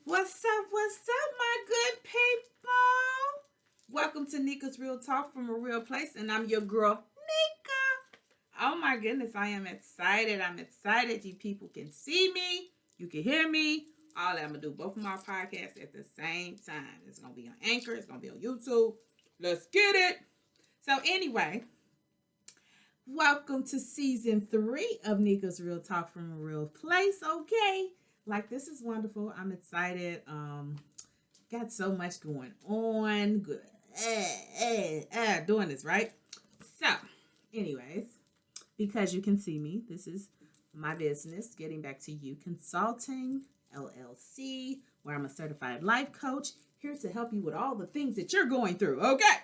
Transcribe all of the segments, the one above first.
What's up, my good people? Welcome to Neca's Real Talk from a Real Place, and I'm your girl, Neca. Oh my goodness, I am excited. I'm excited. You people can see me, you can hear me. All that I'm gonna do both of my podcasts at the same time. It's gonna be on Anchor, it's gonna be on YouTube. Let's get it. So, anyway, welcome to season 3 of Neca's Real Talk from a Real Place. Okay. Like, this is wonderful. I'm excited. Got so much going on. Good. Doing this, right? So, anyways, because you can see me, this is my business, Getting Back to You Consulting, LLC, where I'm a certified life coach, here to help you with all the things that you're going through, okay?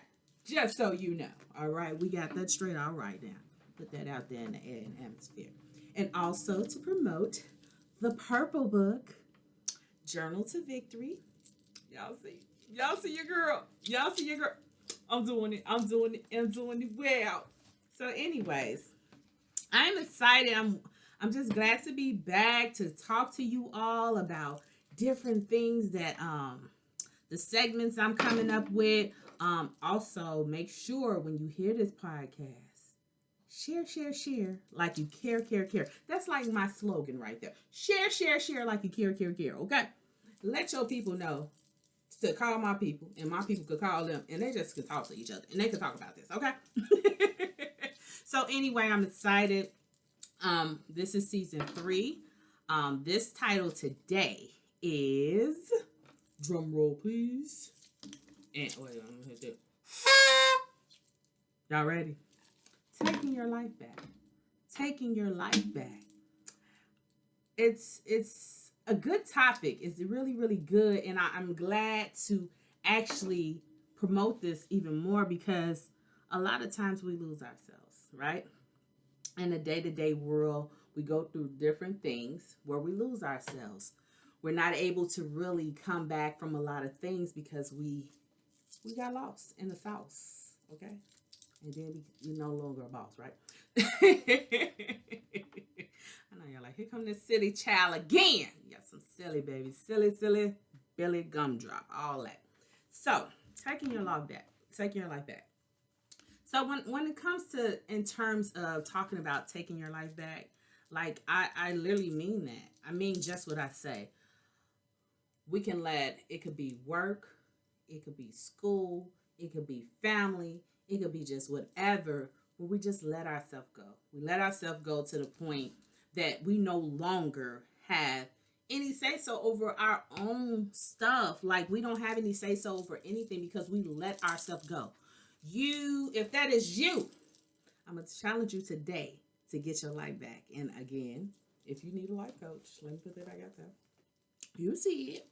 Just so you know. All right, we got that straight. All right, now. Put that out there in the air and atmosphere. And also to promote the Purple Book, Journal to Victory. Y'all see your girl. I'm doing it well. So, anyways, I'm excited. I'm just glad to be back to talk to you all about different things that the segments I'm coming up with. Also, make sure when you hear this podcast, share, like you care. That's like my slogan right there. Share, like you care. Okay? Let your people know to call my people, and my people could call them, and they just could talk to each other, and they could talk about this, okay? So anyway, I'm excited. This is season 3. This title today is, drum roll please, and wait, I'm gonna hit that. Y'all ready? Taking your life back. It's a good topic. It's really good, and I'm glad to actually promote this even more because a lot of times we lose ourselves, right? In the day-to-day world, we go through different things where we lose ourselves. We're not able to really come back from a lot of things because we got lost in the sauce, okay? And then we no longer a boss, right? I know y'all like, here come this silly child again. You got some silly baby. Silly Billy Gumdrop. All that. So, taking your life back. So, when it comes to, in terms of talking about taking your life back, like, I literally mean that. I mean just what I say. We can it could be work, it could be school, it could be family, it could be just whatever, where we just let ourselves go. We let ourselves go to the point that we no longer have any say so over our own stuff. Like, we don't have any say so over anything because we let ourselves go. If that is you, I'm going to challenge you today to get your life back. And again, if you need a life coach, let me put that back out there. You see it.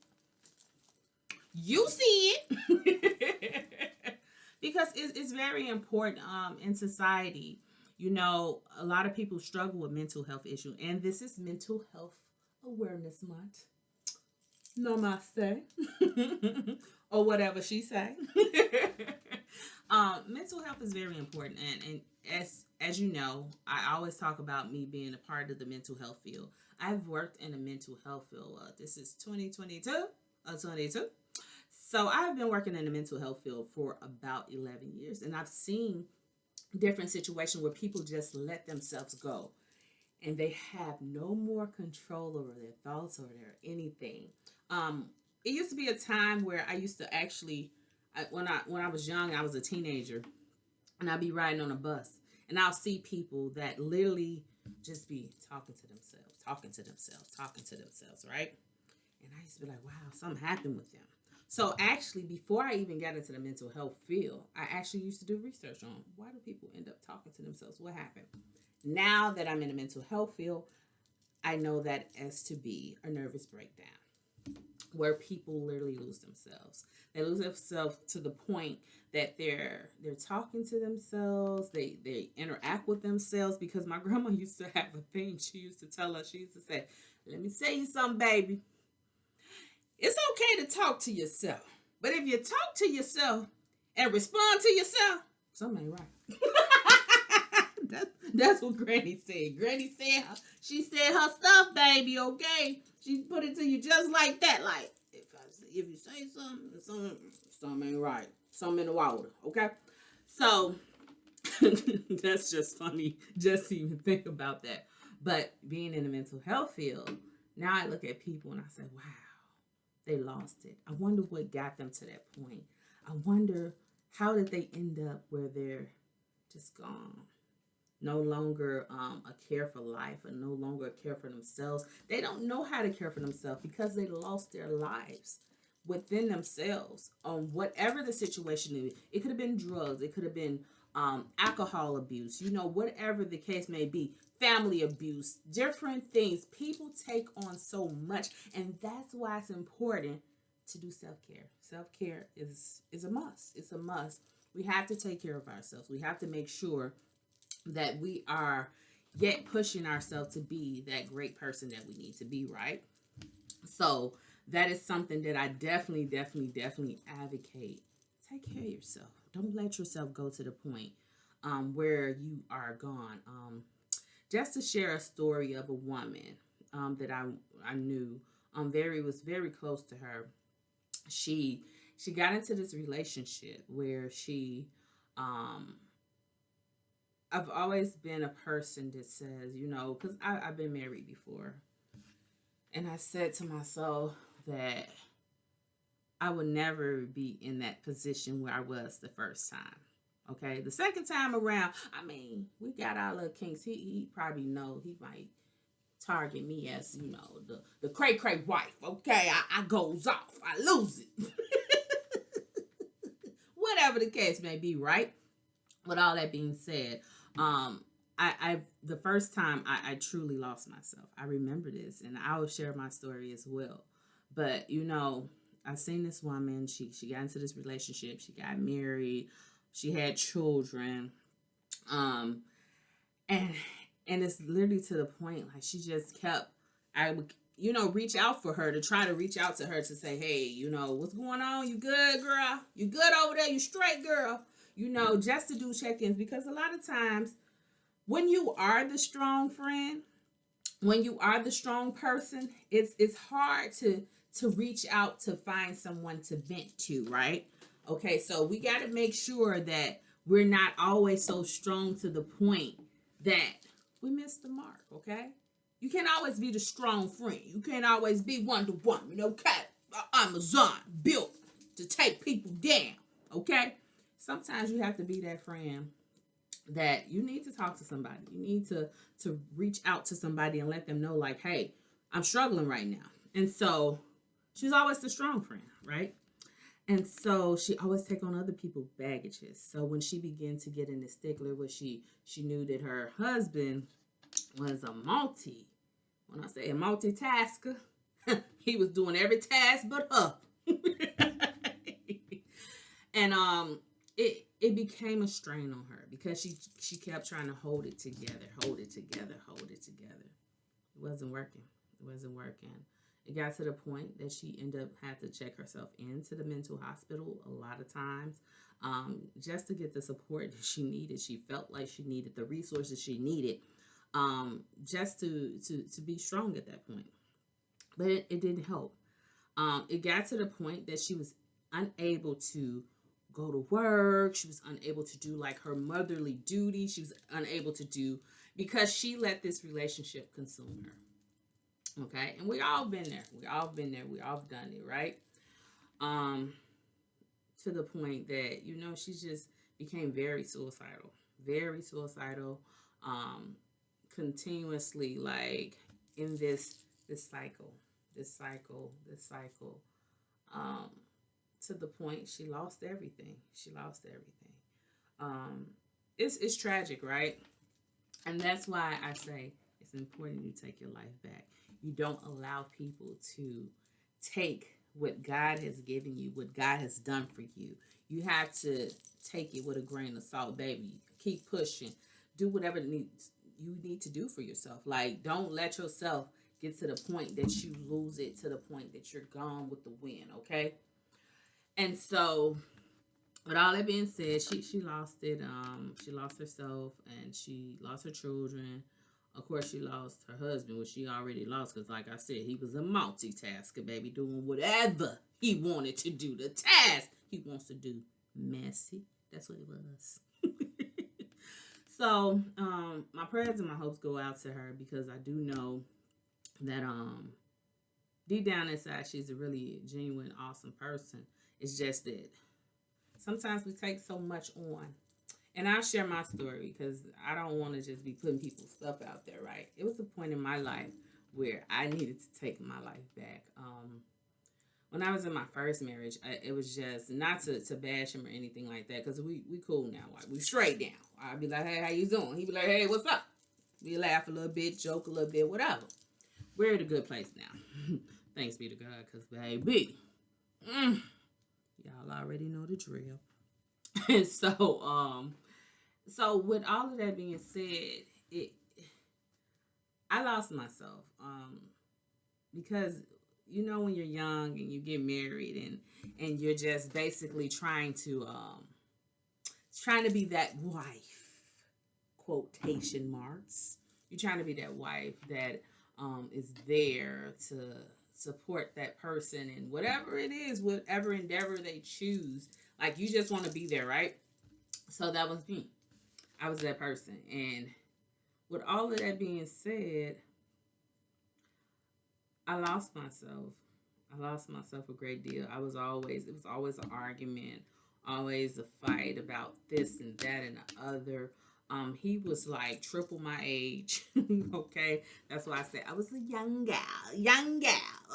Because it's very important in society. You know, a lot of people struggle with mental health issues, and this is Mental Health Awareness Month. Namaste. Or whatever she say. Mental health is very important, and as you know, I always talk about me being a part of the mental health field. I've worked in the mental health field. This is 2022. So I've been working in the mental health field for about 11 years, and I've seen different situations where people just let themselves go, and they have no more control over their thoughts or their anything. It used to be a time where I used to actually, when I was young, I was a teenager, and I'd be riding on a bus, and I'll see people that literally just be talking to themselves, right? And I used to be like, wow, something happened with them. So actually, before I even got into the mental health field, I actually used to do research on why do people end up talking to themselves? What happened? Now that I'm in the mental health field, I know that as to be a nervous breakdown, where people literally lose themselves. They lose themselves to the point that they're talking to themselves. They interact with themselves, because my grandma used to have a thing. She used to tell us, she used to say, let me tell you something, baby. It's okay to talk to yourself. But if you talk to yourself and respond to yourself, something ain't right. That's what Granny said. Granny said, she said her stuff, baby, okay? She put it to you just like that, like, if you say something ain't right. Something in the water, okay? So that's just funny just to even think about that. But being in the mental health field, now I look at people and I say, wow, they lost it. I wonder what got them to that point. I wonder how did they end up where they're just gone. No longer a care for life and no longer a care for themselves. They don't know how to care for themselves because they lost their lives within themselves on whatever the situation is. It could have been drugs. It could have been alcohol abuse, whatever the case may be, family abuse, different things. People take on so much, and that's why it's important to do self-care. Self-care is a must. It's a must. We have to take care of ourselves. We have to make sure that we are yet pushing ourselves to be that great person that we need to be, right? So that is something that I definitely advocate. Take care of yourself. Don't let yourself go to the point where you are gone. Just to share a story of a woman that I knew, was very close to her. She got into this relationship where um, I've always been a person that says, because I've been married before, and I said to myself that I would never be in that position where I was the first time. Okay, the second time around, I mean, we got our little kinks. He probably know he might target me as the cray cray wife. Okay, I goes off, I lose it, whatever the case may be. Right. With all that being said, I the first time I truly lost myself. I remember this, and I will share my story as well. But I seen this woman. She got into this relationship. She got married. She had children. Um, and it's literally to the point like she just kept. I would reach out for her to try to reach out to her to say, hey, what's going on? You good, girl? You good over there? You straight, girl? Just to do check-ins, because a lot of times when you are the strong friend, when you are the strong person, it's hard to reach out to find someone to vent to, right? Okay, so we got to make sure that we're not always so strong to the point that we miss the mark, okay? You can't always be the strong friend. You can't always be Wonder Woman, okay? Amazon built to take people down, okay? Sometimes you have to be that friend that you need to talk to somebody. You need to reach out to somebody and let them know, like, hey, I'm struggling right now. And so she's always the strong friend, right? And so she always take on other people's baggages. So when she began to get in the stickler, where she knew that her husband was when I say a multitasker, he was doing every task but her. And it became a strain on her because she kept trying to hold it together. It wasn't working. It got to the point that she ended up had to check herself into the mental hospital a lot of times, just to get the support that she needed. She felt like she needed the resources she needed, just to be strong at that point. But it didn't help. It got to the point that she was unable to go to work. She was unable to do like her motherly duty. She was unable to do because she let this relationship consume her. Okay, and we all been there. We all done it, right? Um, to the point that she just became very suicidal, um, continuously like in this cycle, this cycle. Um, to the point she lost everything. Um, it's tragic, right? And that's why I say it's important you take your life back. You don't allow people to take what God has given you, what God has done for you. You have to take it with a grain of salt, baby. Keep pushing. Do whatever you need to do for yourself. Like, don't let yourself get to the point that you lose it, to the point that you're gone with the wind, okay? And so, with all that being said, she lost it. She lost herself and she lost her children. Of course, she lost her husband, which she already lost, because like I said, he was a multitasker, baby, doing whatever he wanted to do. The task he wants to do, messy. That's what it was. So, my prayers and my hopes go out to her, because I do know that deep down inside, she's a really genuine, awesome person. It's just that sometimes we take so much on. And I'll share my story, because I don't want to just be putting people's stuff out there, right? It was a point in my life where I needed to take my life back. When I was in my first marriage, it was just not to bash him or anything like that, because we cool now. Like, we straight now. I'd be like, hey, how you doing? He'd be like, hey, what's up? We laugh a little bit, joke a little bit, whatever. We're at a good place now. Thanks be to God, because, baby, y'all already know the drill. And so with all of that being said, I lost myself, because when you're young and you get married and you're just basically trying to be that wife, quotation marks. You're trying to be that wife that is there to support that person in whatever it is, whatever endeavor they choose. Like, you just want to be there, right? So that was me. I was that person. And with all of that being said, I lost myself. I lost myself a great deal. It was always an argument, always a fight about this and that and the other. He was like triple my age. Okay. That's why I said I was a young gal.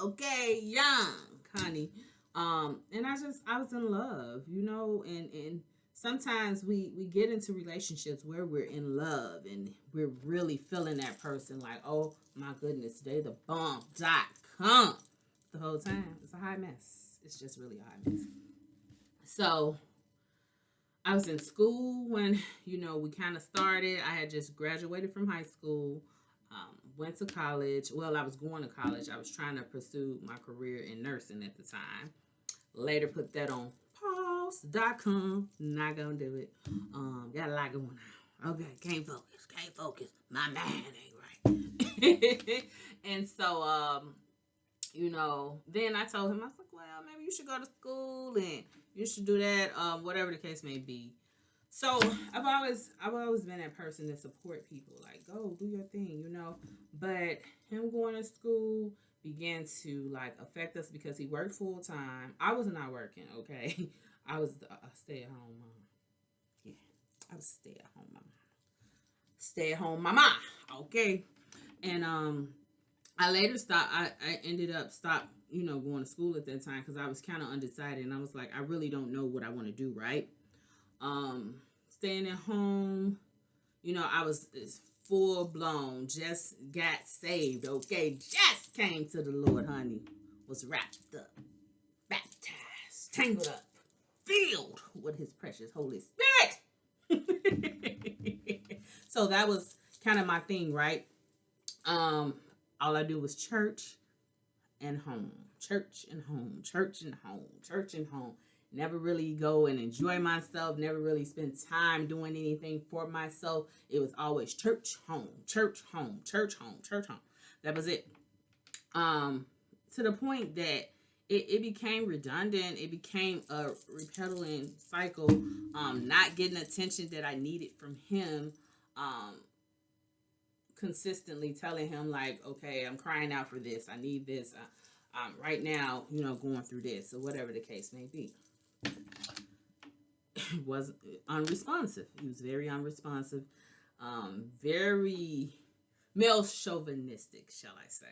Okay. Young, honey. And I was in love, and sometimes we get into relationships where we're in love and we're really feeling that person, like, oh my goodness, they the bomb.com. The whole time it's a hot mess. It's just really a hot mess. So I was in school when we kind of started. I had just graduated from high school, went to college. Well, I was going to college. I was trying to pursue my career in nursing at the time. Later put that on pause.com. Not gonna do it. Got a lot going on. Okay, can't focus. My mind ain't right. And so, then I told him, I was like, well, maybe you should go to school and you should do that, whatever the case may be. So I've always been that person to support people, like, go do your thing, But him going to school began to affect us, because he worked full time. I was not working, okay. I was a stay-at-home mom. Yeah, I was stay-at-home mama, okay. And I later stopped. I ended up going to school at that time, because I was kind of undecided, and I was like, I really don't know what I want to do, right? Staying at home, I was full blown, just got saved, okay? Just came to the Lord, honey. Was wrapped up, baptized, tangled up, filled with his precious Holy Spirit. So that was kind of my thing, right? All I do was church and home, church and home, church and home, church and home. Never really go and enjoy myself. Never really spend time doing anything for myself. It was always church, home, church, home, church, home, church, home. That was it. To the point that it became redundant. It became a repeating cycle. Not getting attention that I needed from him. Consistently telling him, like, okay, I'm crying out for this. I need this. Right now, going through this, or whatever the case may be. He was unresponsive. He was very unresponsive. Very male chauvinistic, shall I say.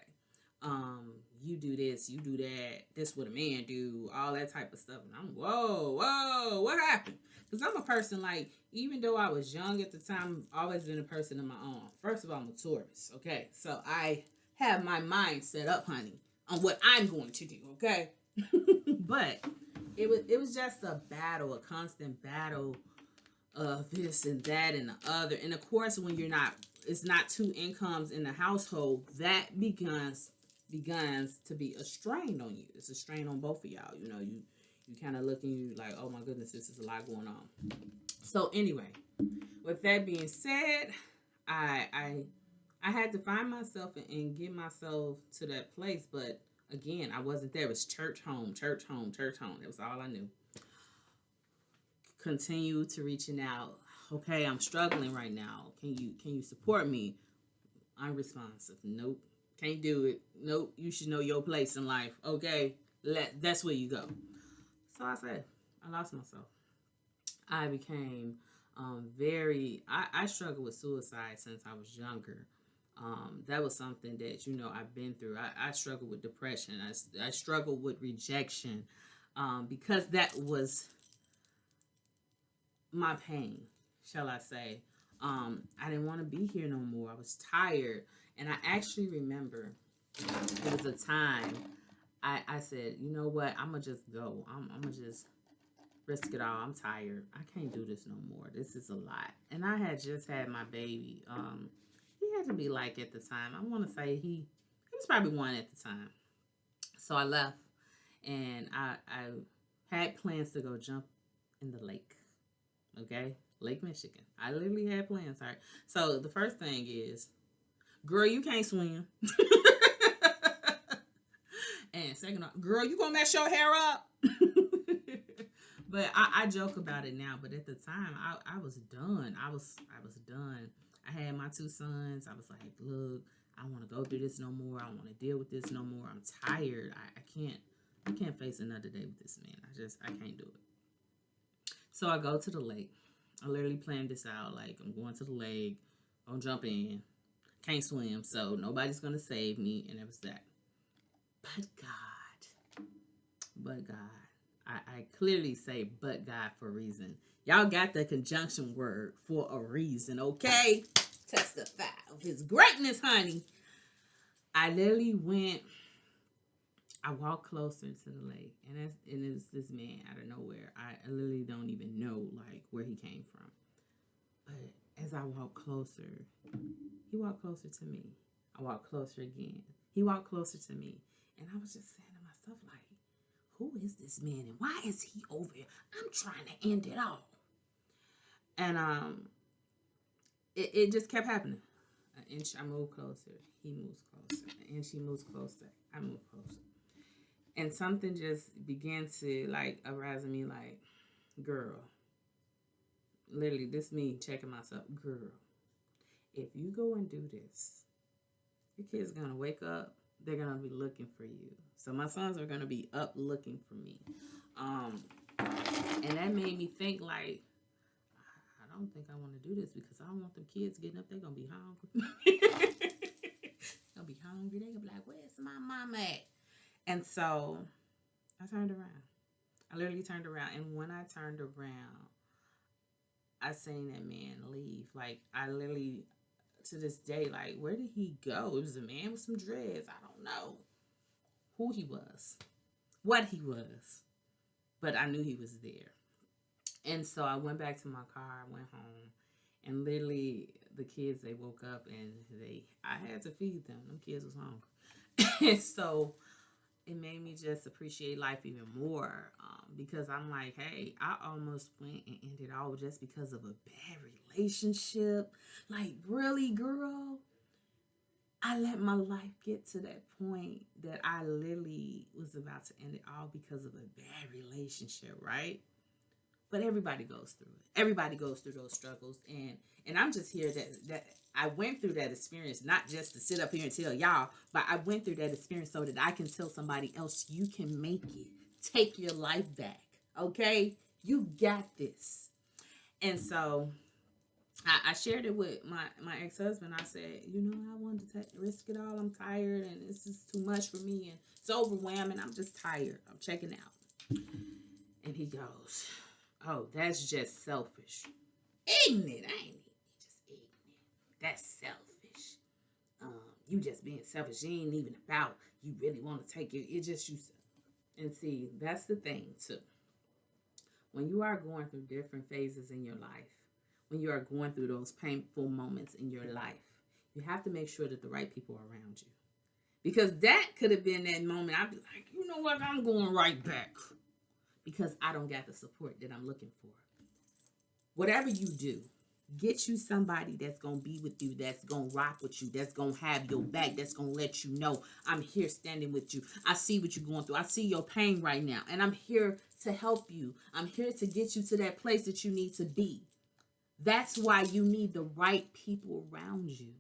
You do this, you do that. This what a man do. All that type of stuff. And I'm, whoa, what happened? Because I'm a person, like, even though I was young at the time, I've always been a person of my own. First of all, I'm a Taurus, okay? So I have my mind set up, honey, on what I'm going to do, okay? But it was just a battle, a constant battle of this and that and the other. And of course, when it's not two incomes in the household, that begins to be a strain on you. It's a strain on both of y'all. You kind of looking, you like, oh my goodness, this is a lot going on. So anyway, with that being said, I I had to find myself and get myself to that place. But again, I wasn't there. It was church, home, church, home, church, home. That was all I knew. Continue to reaching out. Okay, I'm struggling right now. Can you support me? Unresponsive. Nope. Can't do it. Nope. You should know your place in life. Okay. That's where you go. So I said, I lost myself. I became I struggled with suicide since I was younger. That was something that, I've been through. I struggled with depression. I struggled with rejection, because that was my pain, shall I say. I didn't want to be here no more. I was tired. And I actually remember it was a time I said, you know what? I'm going to just go. I'm going to just risk it all. I'm tired. I can't do this no more. This is a lot. And I had just had my baby. He had to be like at the time. I want to say he was probably 1 at the time. So I left and I had plans to go jump in the lake. Okay? Lake Michigan. I literally had plans. All right. So the first thing is, girl, you can't swim. And second off, girl, you gonna mess your hair up? But I joke about it now. But at the time, I was done. I was done. I had my 2 sons. I was like, look, I want to go through this no more. I don't want to deal with this no more. I'm tired. I can't face another day with this man. I can't do it. So I go to the lake. I literally planned this out. Like, I'm going to the lake. Gonna jump in. Can't swim, so nobody's gonna save me. And it was that. But God. I clearly say but God for a reason. Y'all got the conjunction word for a reason, okay? Testify of his greatness, honey. I literally I walked closer to the lake, and it's this man out of nowhere. I literally don't even know like where he came from. But as I walked closer, he walked closer to me. I walked closer again. He walked closer to me. And I was just saying to myself, like, who is this man and why is he over here? I'm trying to end it all. And it just kept happening. An inch, I move closer. He moves closer. An inch, he moves closer. I move closer. And something just began to like arouse in me, like, girl. Literally, this me checking myself. Girl, if you go and do this, your kid's gonna wake up. They're gonna be looking for you. So my sons are gonna be up looking for me. And that made me think like, I don't think I want to do this because I don't want them kids getting up. They're gonna be hungry. They're gonna be hungry. They're gonna be like, where's my mama at? And so I turned around. I literally turned around. And when I turned around, I seen that man leave. Like, I literally, to this day, like, where did he go? It was a man with some dreads. I don't know who he was, what he was, but I knew he was there. And so I went back to my car. I went home, and literally the kids, they woke up and I had to feed them. Them kids was hungry. And so it made me just appreciate life even more, because I'm like, hey, I almost went and ended all just because of a bad relationship. Like, really, girl? I let my life get to that point that I literally was about to end it all because of a bad relationship, right? But everybody goes through it. Everybody goes through those struggles, and I'm just here that I went through that experience, not just to sit up here and tell y'all, but I went through that experience so that I can tell somebody else, you can make it. Take your life back, okay? You got this. And so I shared it with my ex-husband. I said, I wanted to risk it all. I'm tired, and this is too much for me, and it's overwhelming. I'm just tired. I'm checking out. And he goes, oh, that's just selfish. Ignorant, ain't it? Just ignorant. That's selfish. You just being selfish. It ain't even about you really want to take it. It's just you. And see, that's the thing too. When you are going through different phases in your life, when you are going through those painful moments in your life, you have to make sure that the right people are around you. Because that could have been that moment. I'd be like, you know what? I'm going right back. Because I don't got the support that I'm looking for. Whatever you do, Get you somebody that's going to be with you, that's going to rock with you, that's going to have your back, that's going to let you know, I'm here standing with you. I see what you're going through. I see your pain right now, and I'm here to help you. I'm here to get you to that place that you need to be. That's why you need the right people around you.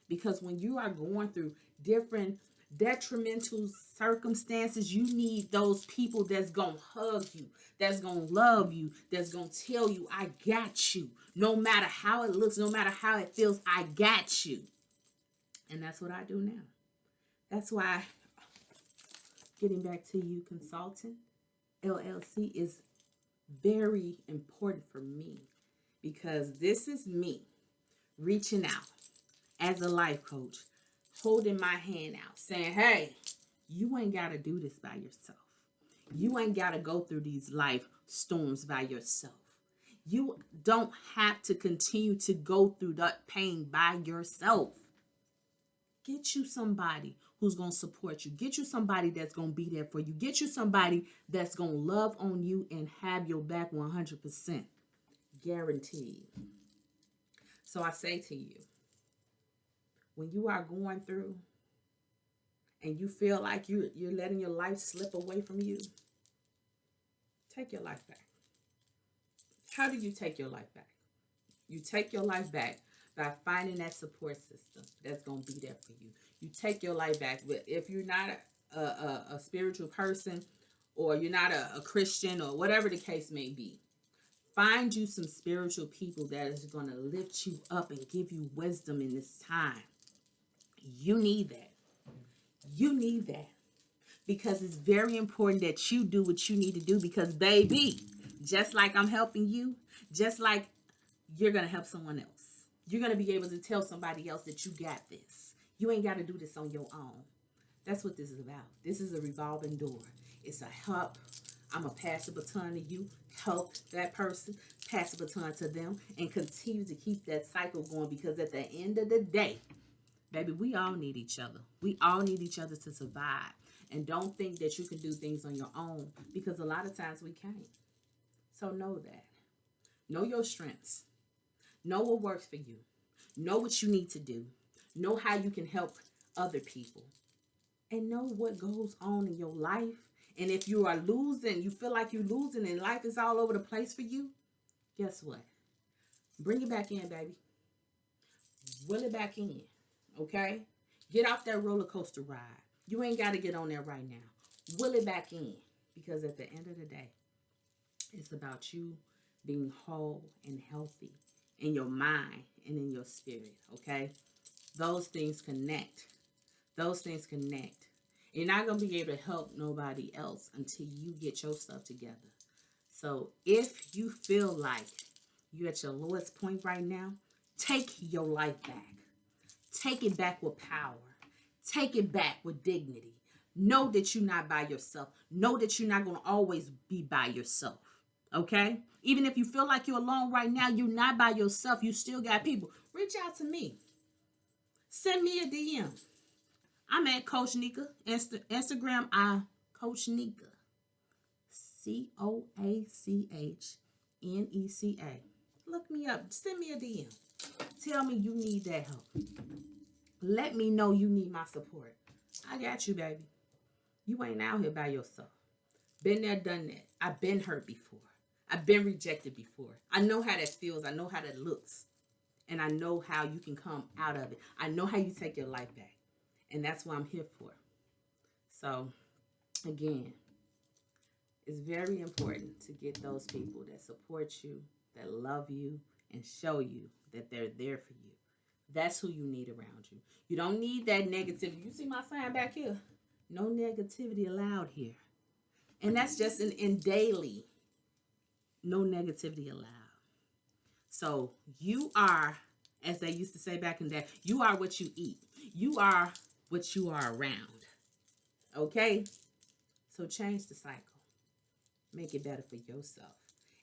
Because when you are going through different detrimental circumstances, you need those people that's going to hug you, that's going to love you, that's going to tell you, I got you. No matter how it looks, no matter how it feels, I got you. And that's what I do now. That's why, getting back to you, consulting, LLC is very important for me, because this is me reaching out as a life coach, holding my hand out, saying, hey, you ain't got to do this by yourself. You ain't got to go through these life storms by yourself. You don't have to continue to go through that pain by yourself. Get you somebody who's going to support you. Get you somebody that's going to be there for you. Get you somebody that's going to love on you and have your back 100%. Guaranteed. So I say to you, when you are going through and you feel like you're letting your life slip away from you, take your life back. How do you take your life back? You take your life back by finding that support system that's going to be there for you. You take your life back. If you're not a spiritual person, or you're not a Christian, or whatever the case may be, find you some spiritual people that is going to lift you up and give you wisdom in this time. You need that. You need that. Because it's very important that you do what you need to do. Because, baby, just like I'm helping you, just like you're going to help someone else. You're going to be able to tell somebody else that you got this. You ain't got to do this on your own. That's what this is about. This is a revolving door. It's a help. I'm going to pass the baton to you, help that person, pass the baton to them, and continue to keep that cycle going. Because at the end of the day, baby, we all need each other. We all need each other to survive. And don't think that you can do things on your own, because a lot of times we can't. So know that. Know your strengths. Know what works for you. Know what you need to do. Know how you can help other people. And know what goes on in your life. And if you are losing, you feel like you're losing and life is all over the place for you, guess what? Bring it back in, baby. Will it back in. Okay? Get off that roller coaster ride. You ain't got to get on there right now. Will it back in. Because at the end of the day, it's about you being whole and healthy in your mind and in your spirit. Okay? Those things connect. Those things connect. You're not going to be able to help nobody else until you get your stuff together. So if you feel like you're at your lowest point right now, take your life back. Take it back with power. Take it back with dignity. Know that you're not by yourself. Know that you're not going to always be by yourself. Okay? Even if you feel like you're alone right now, you're not by yourself. You still got people. Reach out to me. Send me a DM. I'm at Coach Neca. Instagram, I Coach Neca. CoachNeca. Look me up. Send me a DM. Tell me you need that help. Let me know you need my support. I got you, baby. You ain't out here by yourself. Been there, done that. I've been hurt before. I've been rejected before. I know how that feels. I know how that looks. And I know how you can come out of it. I know how you take your life back. And that's what I'm here for. So, again, it's very important to get those people that support you, that love you, and show you that they're there for you. That's who you need around you. You don't need that negativity. You see my sign back here? No negativity allowed here. And that's just in daily. No negativity allowed. So you are, as they used to say back in the day, you are what you eat. You are what you are around. Okay? So change the cycle. Make it better for yourself.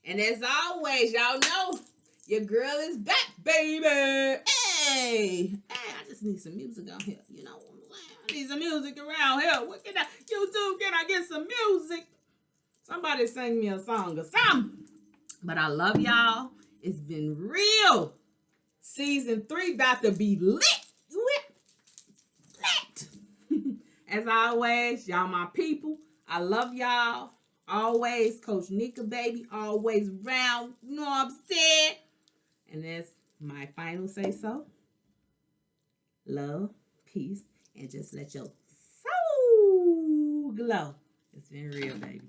And as always, y'all know, your girl is back, baby. Hey, I just need some music on here. You know what I'm saying? I need some music around here. What can YouTube, can I get some music? Somebody sing me a song or something. But I love y'all. It's been real. Season 3 about to be lit. As always, y'all my people. I love y'all. Always, Coach Neca, baby. Always round. You know what I'm saying? And that's my final say so. Love, peace, and just let your soul glow. It's been real, baby.